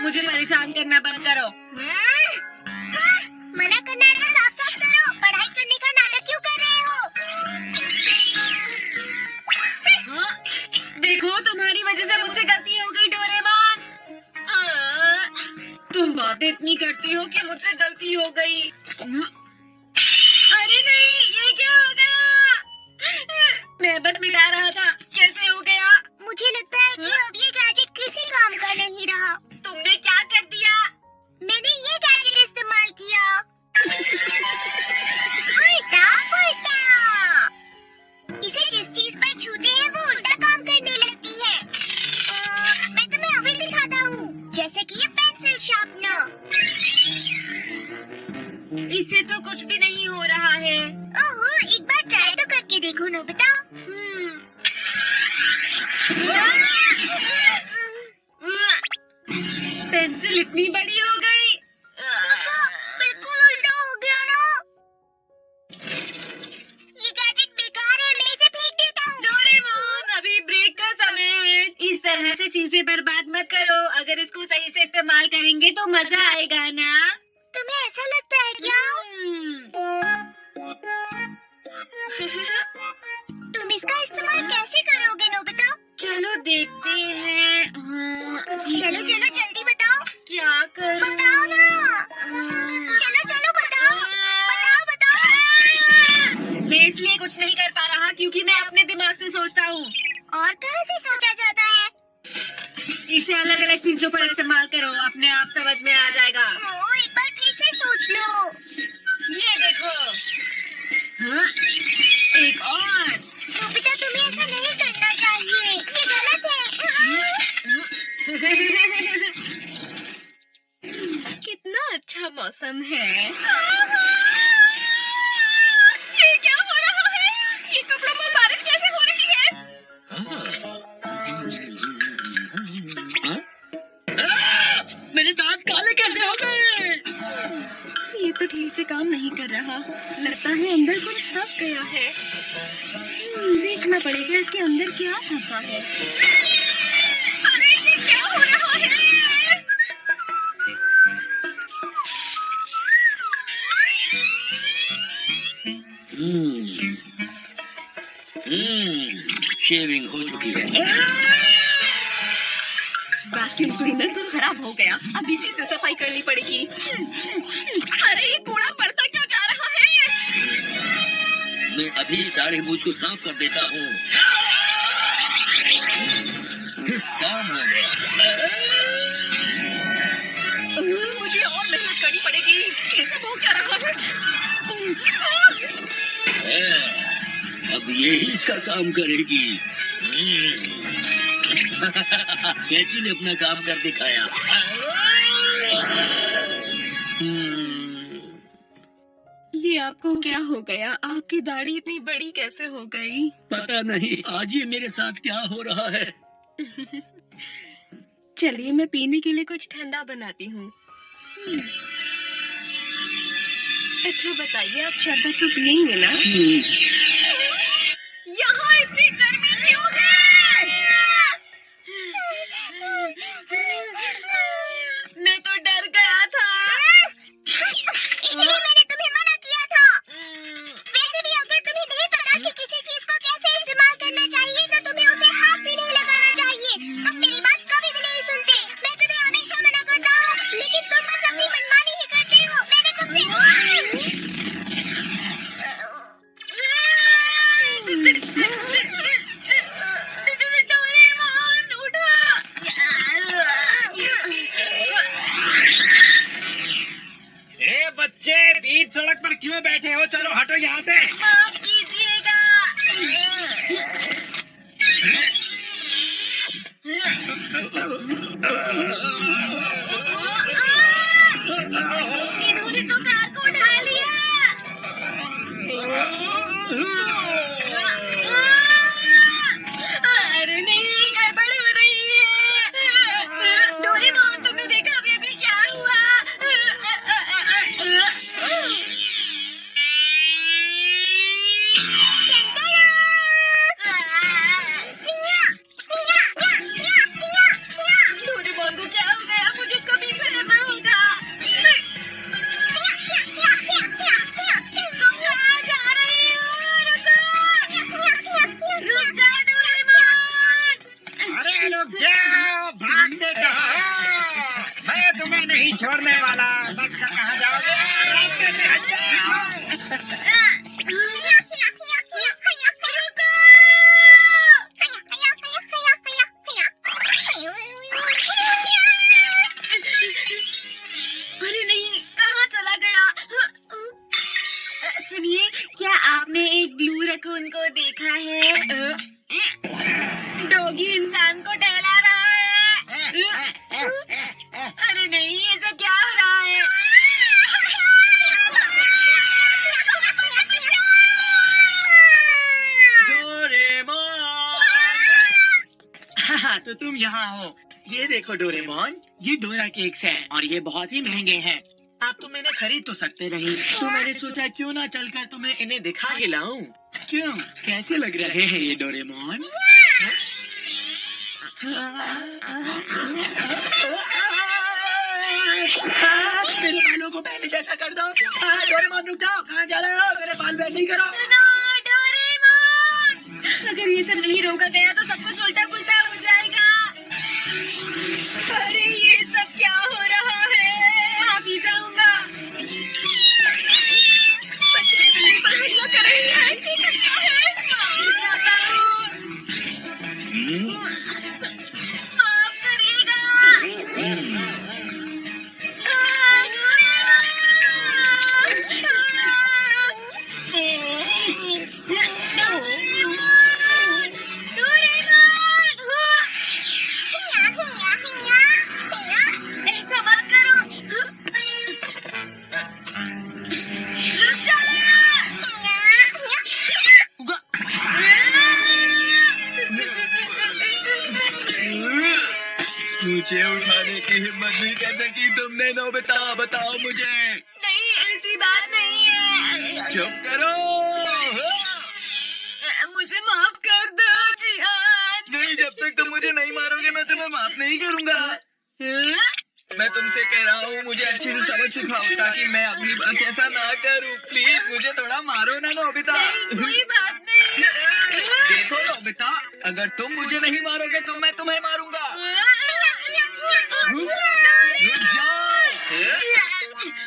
मुझे परेशान करना बंद करो। मना करना है तो साफ साफ करो। पढ़ाई करने का नाटक क्यों कर रहे हो? हाँ? देखो तुम्हारी वजह से मुझसे गलती हो गई डोरेमोन। तुम बातें इतनी करती हो कि मुझसे गलती हो गई। अरे नहीं, ये क्या हो गया? मैं बस मिटा रहा था, कैसे हो गया? मुझे लगता है कि अब ये गैजेट किसी काम का नहीं रहा। तुमने क्या कर दिया? मैंने ये गैजेट इस्तेमाल किया। उल्टा पुल्टा। इसे जिस चीज पर छूते हैं वो उल्टा काम करने लगती है। मैं तुम्हें अभी दिखाता हूँ, जैसे कि ये पेंसिल शार्पनर। इससे तो कुछ भी नहीं हो रहा है। ओहो, एक बार ट्राई तो करके देखो नोबिता। पेंसिल इतनी बड़ी हो गई। बिल्कुल उल्टा हो गया ना। ये गैजेट बेकार है, मैं इसे फेंक देता हूँ। डोरेमोन, अभी ब्रेक का समय है। इस तरह से चीजें बर्बाद मत करो। अगर इसको सही से इस्तेमाल करेंगे तो मजा आएगा ना। तुम्हें ऐसा लगता है क्या? तुम इसका इस्तेमाल कैसे करोगे नोबिता? चलो देखते हैं। चलो चलो जल्दी बताओ। क्या करूं? बताओ ना। चलो चलो बताओ। बताओ बताओ। मैं इसलिए कुछ नहीं कर पा रहा क्योंकि मैं अपने दिमाग से सोचता हूँ। और कहाँ से सोचा जाता है? इसे अलग अलग चीजों पर इस्तेमाल करो, अपने आप समझ में आ जाएगा। एक बार फिर से सोच लो। ये देखो। हाँ? एक और। नोबिता, तुम्हें ऐसा नहीं करना चाहिए, ये गलत है। कितना अच्छा मौसम है। ये क्या हो रहा है? ये कपड़ों पर बारिश कैसे हो रही है? मेरे दांत काले कैसे हो गए? ये तो ठीक से काम नहीं कर रहा। लगता है अंदर कुछ फंस गया है। देखना पड़ेगा इसके अंदर क्या फंसा है। अरे ये क्या हो रहा है? शेविंग हो चुकी है। वैक्यूम क्लीनर तो खराब हो गया, अब इसी से सफाई करनी पड़ेगी। अरे ये कूड़ा बढ़ता क्यों जा रहा है? मैं अभी दाढ़ी मूंछ को साफ कर देता हूँ। काम हो गया। मुझे और मेहनत करनी पड़ेगी। ये सब हो क्या रहा है? अब ये ही इसका काम करेगी। कैची ने अपना काम कर दिखाया। ये आपको क्या हो गया? आपकी दाढ़ी इतनी बड़ी कैसे हो गई? पता नहीं, आज ये मेरे साथ क्या हो रहा है। चलिए मैं पीने के लिए कुछ ठंडा बनाती हूँ। अच्छा बताइए, आप शरबत तो पियेंगे ना? यहाँ इतनी गर्मी क्यों है? मैं तो डर गया था। इसलिए मैंने तुम्हें मना किया था। वैसे भी अगर तुम्हें नहीं पता कि किसी चीज को कैसे इस्तेमाल करना चाहिए तो तुम्हें उसे हाथ भी नहीं लगाना चाहिए। तुम मेरी बात कभी भी नहीं सुनते। मैं तुम्हें हमेशा मना करता हूँ, लेकिन तुम बस अपनी मनमानी ही करते हो। मैंने तुमसे डोरेमोन उठो। बच्चे बीच सड़क पर क्यों बैठे हो? चलो हटो यहाँ से। माफ कीजिएगा। इन्होंने तो कार को उठा लिया। अरे नहीं, गड़बड़ हो रही है। डोरेमोन, तुमने देखा अभी अभी क्या हुआ? नहीं छोड़ने वाला। बच कर कहाँ जाओगे? रास्ते से हट जाओ। अरे नहीं, कहाँ चला गया? सुनिए, क्या आपने एक ब्लू रकून को देखा है? डॉगी इंसान को टहला रहा है। अरे नहीं, ये सब क्या हो रहा है? डोरेमोन। हाँ, तो तुम यहाँ हो। ये देखो डोरेमोन, ये डोरा केक्स हैं और ये बहुत ही महंगे हैं। आप तो मैंने खरीद तो सकते नहीं, तो मैंने सोचा क्यों ना चलकर तुम्हें इन्हें दिखा के लाऊं। क्यों, कैसे लग रहे हैं ये डोरेमोन? मेरे बालों को पहले जैसा कर दो। डोरेमोन रुक जाओ, कहाँ जा रहे हो? मेरे बाल वैसे ही करो। सुनो, डोरेमोन! अगर ये सब नहीं रोका गया तो सब कुछ उल्टा पुल्टा हो जाएगा। अरे ये सब क्या हो रहा है? माफी चाहूंगा। बच्चे बिल्ली पर हमला कर रही है। ये सब क्या है? माफी चाहता हूँ। माफ करिएगा। ऐसा मत करो। रुक मुझे उठाने की हिम्मत नहीं कैसे की तुमने? नोबिता, बताओ मुझे। नहीं, ऐसी बात नहीं है। चुप करो। मुझे माफ कर दो जियान। नहीं, जब तक तुम मुझे नहीं मारोगे मैं तुम्हें माफ नहीं करूंगा। मैं तुमसे कह रहा हूँ, मुझे अच्छे से सबक सिखाओ ताकि मैं अपनी बात ऐसा ना करूँ। प्लीज मुझे थोड़ा मारो ना नोबिता। नहीं, कोई बात नहीं। देखो नोबिता, अगर तुम मुझे नहीं मारोगे तो मैं तुम्हें मारूंगा। रुक जाओ।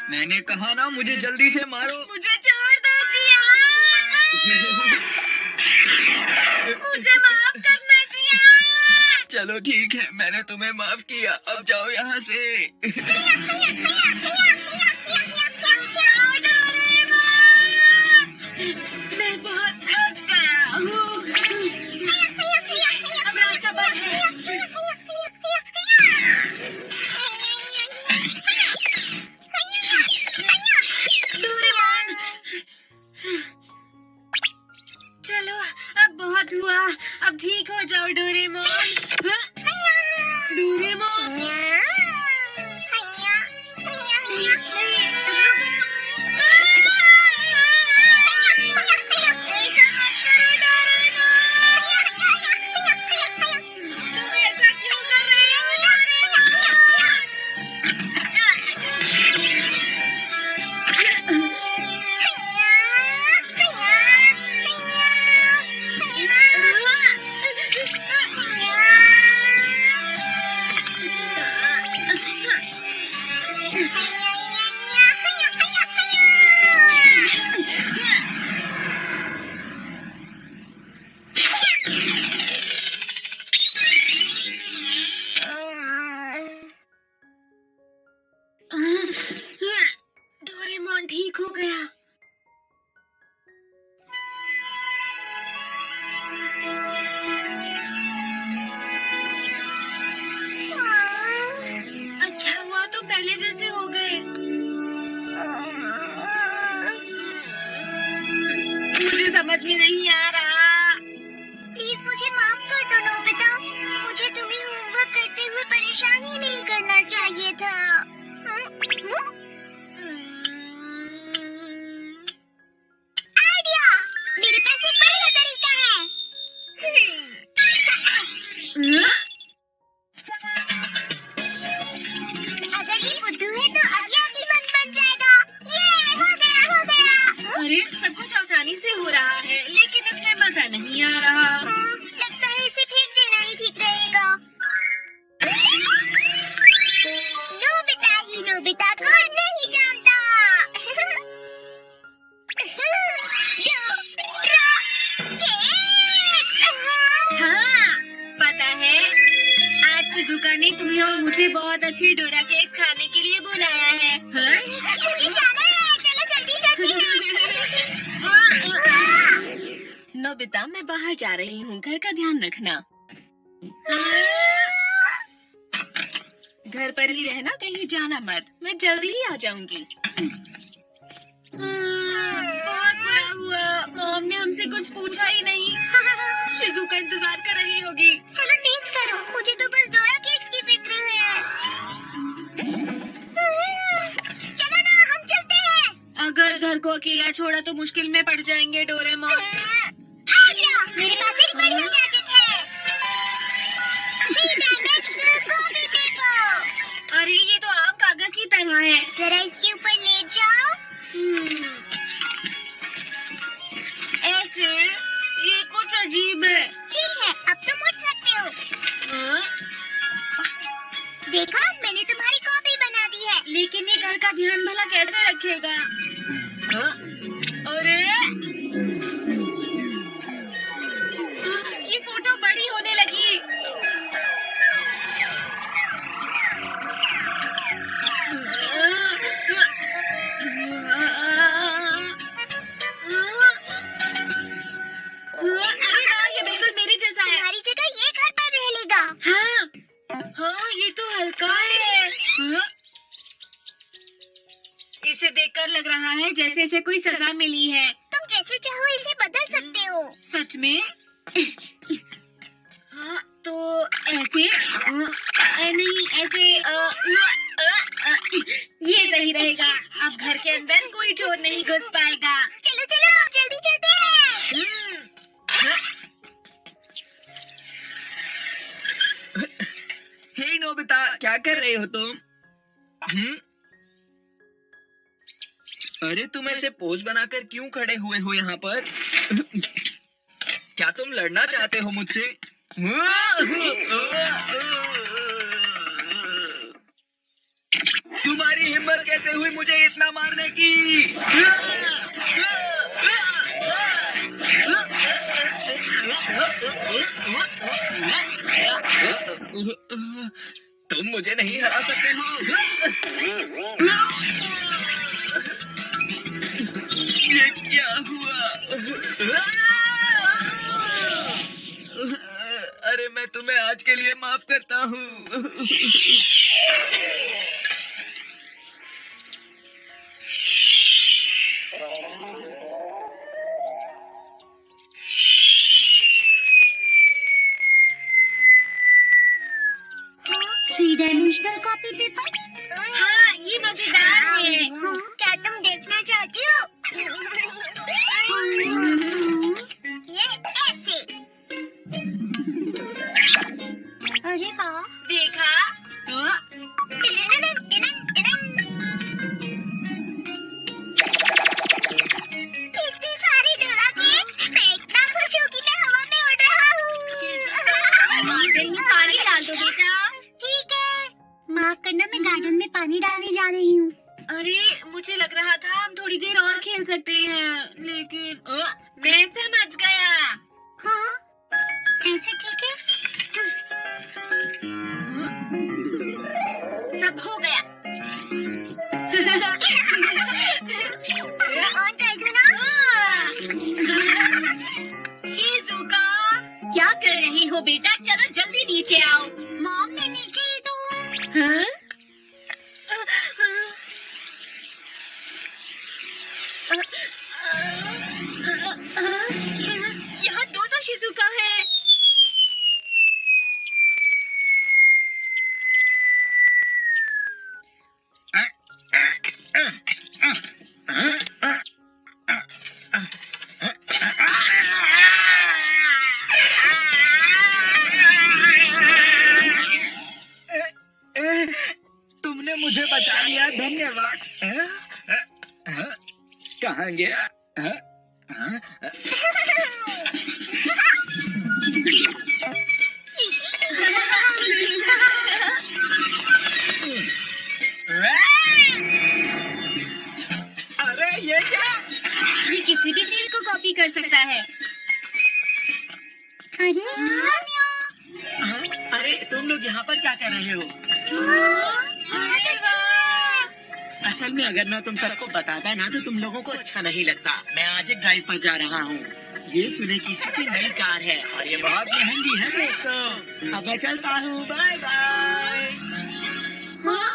मैंने कहा ना, मुझे जल्दी से मारो। मुझे छोड़ दो जियान। मुझे माफ करना जियान। चलो ठीक है, मैंने तुम्हें माफ किया। अब जाओ यहाँ से। मैं बहुत थक गया हूँ। अब रास्ता बंद है। डोरेमोन, चलो अब बहुत हुआ। अब ठीक हो जाओ डोरेमोन। डोरेमोन, ऐसा क्यों कर रहे हो? डोरेमोन ठीक हो गया। अच्छा हुआ तो पहले जैसे हो गए। मुझे समझ में नहीं आ रहा। प्लीज मुझे माफ कर दो नोबिता। मुझे तुम्हें होमवर्क करते हुए परेशान ही नहीं करना चाहिए था। आइडिया! मेरे पास एक बढ़िया तरीका है। अगर ये बुद्धू है तो अब ये अक्लमंद बन जाएगा। ये हो गया। अरे सब कुछ आसानी से हो रहा है, लेकिन इसमें मजा नहीं आ रहा। लगता है इसे फेंक देना ही ठीक रहेगा। नोबिता ही नोबिता को नहीं जानता। हाँ, पता है आज शिजुका ने तुम्हें और मुझे बहुत अच्छी डोरा केक्स खाने के लिए बुलाया है। हाँ? मुझे जाना है, चलो जल्दी चलते हैं। नोबिता मैं बाहर जा रही हूँ, घर का ध्यान रखना। घर पर ही रहना, कहीं जाना मत, मैं जल्दी ही आ जाऊंगी। बहुत बुरा हुआ, मॉम ने हमसे कुछ पूछा ही नहीं। शिजुका इंतजार कर रही होगी। चलो टेस्ट करो, मुझे तो बस डोरा केक्स की फिक्र है। चलो ना, हम चलते हैं। अगर घर को अकेला छोड़ा तो मुश्किल में पड़ जाएंगे डोरेमोन। मेरे पास एक बढ़िया गैजेट है। 3-dimensional copy paper. अरे ये तो आम कागज की तरह है। जरा इसके ऊपर लेट जाओ। ऐसे ये कुछ अजीब है। ठीक है, अब तुम उठ सकते हो। हाँ? देखा, मैंने तुम्हारी कॉपी बना दी है। लेकिन ये घर का ध्यान भला कैसे रखेगा? हाँ? अरे ये फोटो बड़ी होने लगी। अरे वाह, ये बिल्कुल मेरे जैसा है। तुम्हारी जगह ये घर पर रह लेगा। हाँ, हाँ ये तो हल्का है। हाँ? इसे देखकर लग रहा है जैसे इसे कोई सजा मिली है। तुम जैसे चाहो इसे बदल सकते हो। सच में? हाँ तो ऐसे? नहीं ऐसे। ये सही रहेगा। अब घर के अंदर कोई चोर नहीं घुस पाएगा। चलो चलो, अब जल्दी चलते हैं। हे नोबिता, क्या कर रहे हो तुम? अरे तुम ऐसे पोज बनाकर क्यों खड़े हुए हो यहाँ पर? क्या तुम लड़ना चाहते हो मुझसे? तुम्हारी हिम्मत कैसे हुई मुझे इतना मारने की? तुम मुझे नहीं हरा सकते हो। ये क्या हुआ? अरे मैं तुम्हें आज के लिए माफ करता हूँ। Three-dimensional copy paper. हाँ ये मजेदार है। क्या तुम देखना चाहती हो? ये ऐसे। अरे वाह, देखा? हाँ? इतनी सारी डोरा केक्स, मैं इतना खुश हूँ कि मैं हवा में उड़ रहा हूँ। आते ही पानी डाल दो बेटा। ठीक है, माफ करना, मैं गार्डन में पानी डालने जा रही हूँ। अरे मुझे लग रहा था हम थोड़ी देर और खेल सकते हैं, लेकिन मैं समझ गया। हाँ, ऐसे ठीक है। सब हो गया। और कर दो ना। शिजुका, क्या कर रही हो बेटा? चलो जल्दी नीचे आओ। मॉम, मैं नीचे ही तो हूँ। हाँ? यहाँ दो शिजुका है। तुमने मुझे बचा लिया, धन्यवाद। कहाँ गया? असल में अगर मैं तुम सबको बताता ना तो तुम लोगों को अच्छा नहीं लगता। मैं आज एक ड्राइव पर जा रहा हूँ। ये सुजुकी की नई कार है और ये बहुत महंगी है दोस्तों। अब मैं चलता हूँ, बाय बाय। हाँ?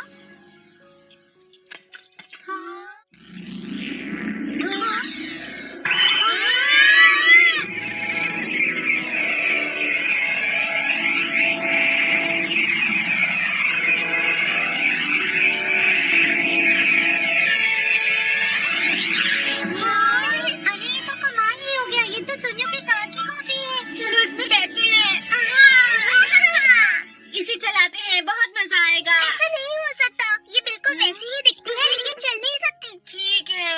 अरे ये तो कमाल ही हो गया। ये तो सुजुकी कार की कॉपी है। चलो इसमें बैठते हैं, इसे चलाते हैं, बहुत मजा आएगा। ऐसा नहीं हो सकता। ये बिल्कुल वैसी ही दिखती है लेकिन चल नहीं सकती। ठीक है।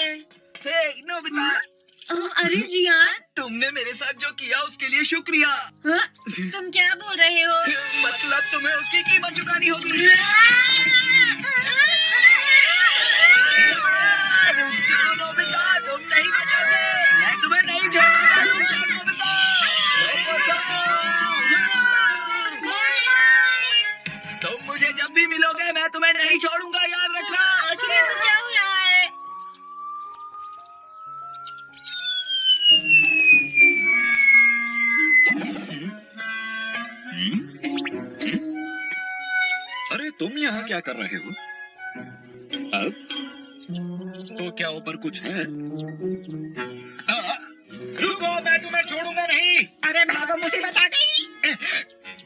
हे नोबिता, अरे जियान, तुमने मेरे साथ जो किया उसके लिए शुक्रिया। हाँ? तुम क्या बोल रहे हो? मतलब तुम्हें उसकी कीमत चुकानी होगी। रुक जाओ नोबिता, तुम नहीं बचोगे। मैं तुम्हें नहीं छोड़ूंगा। रुक जाओ नोबिता, तुम मुझे जब भी मिलोगे मैं तुम्हें नहीं छोड़ूंगा, याद रखना। आखिर ऐसा क्या हो रहा है? अरे तुम यहाँ क्या कर रहे हो? अब तो क्या ऊपर कुछ है? रुको, मैं तुम्हें छोड़ूंगा नहीं। अरे भागो, मुसीबत आ गई।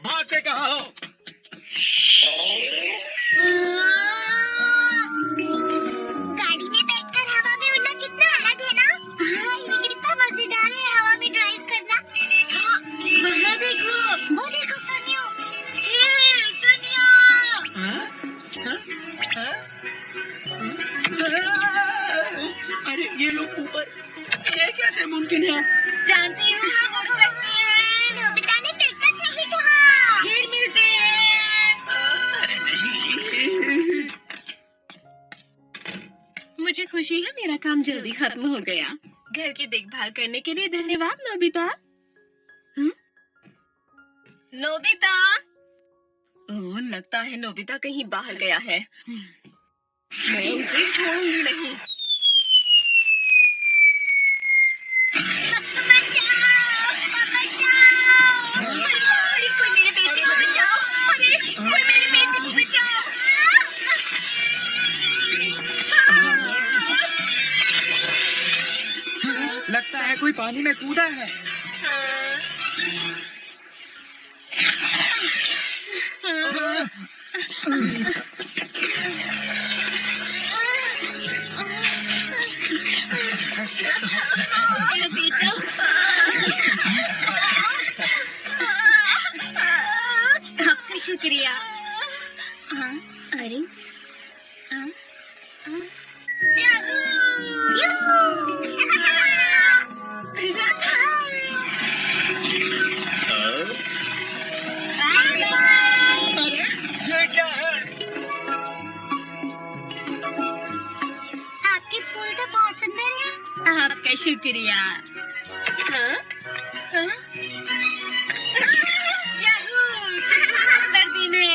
भागते कहाँ हो? गाड़ी में बैठकर हवा में उड़ना कितना अलग है ना। ये कितना मजेदार है हवा में ड्राइव करना। वहाँ देखो, वो देखो सोनियो। हे सोनिया। अरे ये लोग ऊपर, ये कैसे मुमकिन है? जानती हो हम उड़ सकते हैं। नोबिता ने बिल्कुल सही कहा। फिर मिलते हैं। अरे नहीं। मुझे खुशी है मेरा काम जल्दी खत्म हो गया। घर की देखभाल करने के लिए धन्यवाद नोबिता। हम्म? नोबिता। ओह, लगता है नोबिता कहीं बाहर गया है। मैं उसे छोड़ूंगी नहीं। अरे, कोई मेरे बेटे को बचाओ। अरे, कोई मेरे बेटे को बचाओ। लगता है कोई पानी में कूदा है। मेरा बेटा। आपका शुक्रिया। हाँ, अरे हाँ, हाँ। ये क्या है? आपके फूल तो बहुत सुंदर है। आपका शुक्रिया। हाँ? हाँ? याहू! कितना सुंदर दिन है।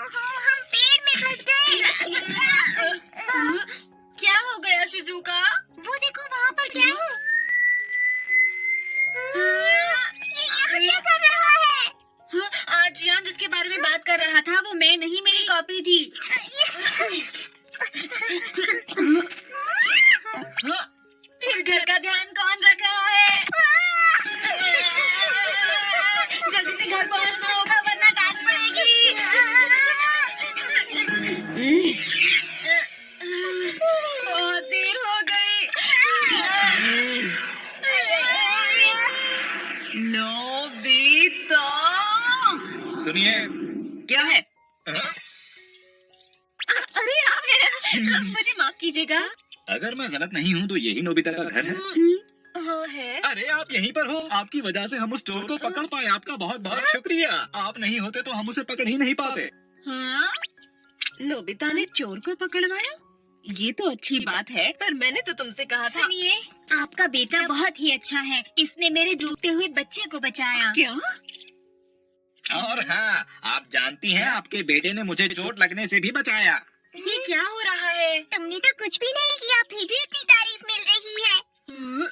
हम पेड़ में फंस गए। क्या हो गया शिजुका? वो देखो वहाँ पर क्या है। ये यहाँ क्या कर रहा है? हाँ, आज जियान जिसके बारे में बात कर रहा था वो मैं नहीं, मेरी कॉपी थी। हाँ, फिर घर का ध्यान कौन रख रहा है? जल्दी से घर पहुंचना होगा वरना डांट पड़ेगी। बहुत देर हो गई। नोबिता। सुनिए, क्या है? अरे आप मुझे माफ कीजिएगा। अगर मैं गलत नहीं हूँ तो यही नोबिता का घर है। हाँ है। अरे आप यहीं पर हो। आपकी वजह से हम उस चोर को पकड़ पाए। आपका बहुत बहुत शुक्रिया। आप नहीं होते तो हम उसे पकड़ ही नहीं पाते। हाँ? नोबिता ने चोर को पकड़वाया? ये तो अच्छी बात है, पर मैंने तो तुमसे कहा था। सुनिए, आपका बेटा बहुत ही अच्छा है। इसने मेरे डूबते हुए बच्चे को बचाया। क्या? और हाँ, आप आप जानती हैं आपके बेटे ने मुझे चोट लगने से भी बचाया। ये क्या हो रहा है? तुमने तो कुछ भी नहीं किया, फिर भी इतनी तारीफ मिल रही है।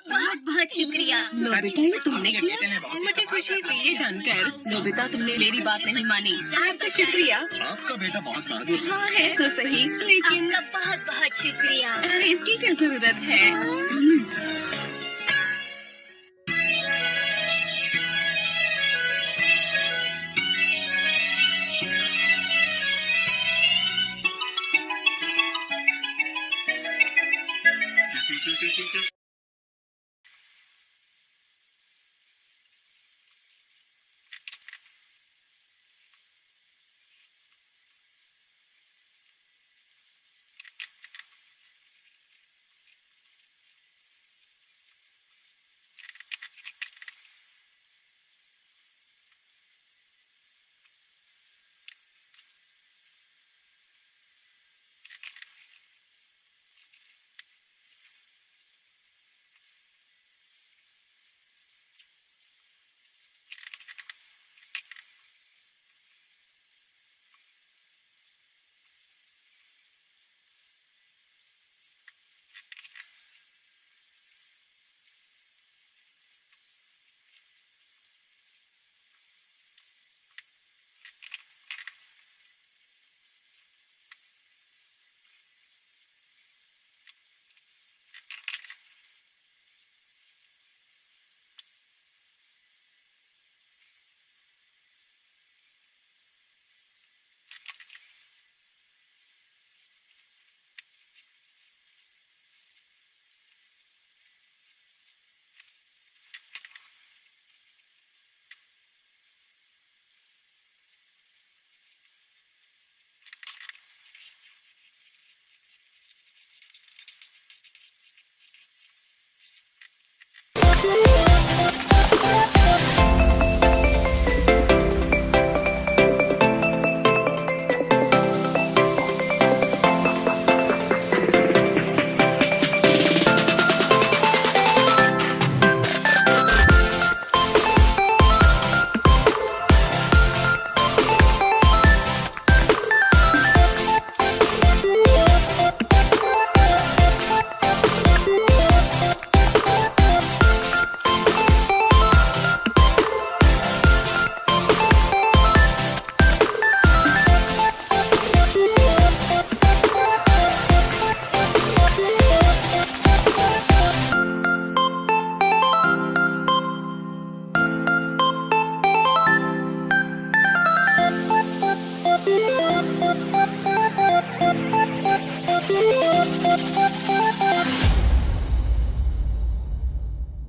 बहुत बहुत शुक्रिया नोबिता, ये तुमने किया? मुझे खुशी हुई ये जानकर। नोबिता, तुमने मेरी बात नहीं मानी। आपका शुक्रिया। आपका बेटा बहुत बहादुर है। हाँ है तो सही, लेकिन बहुत बहुत शुक्रिया। अरे इसकी क्या जरूरत है?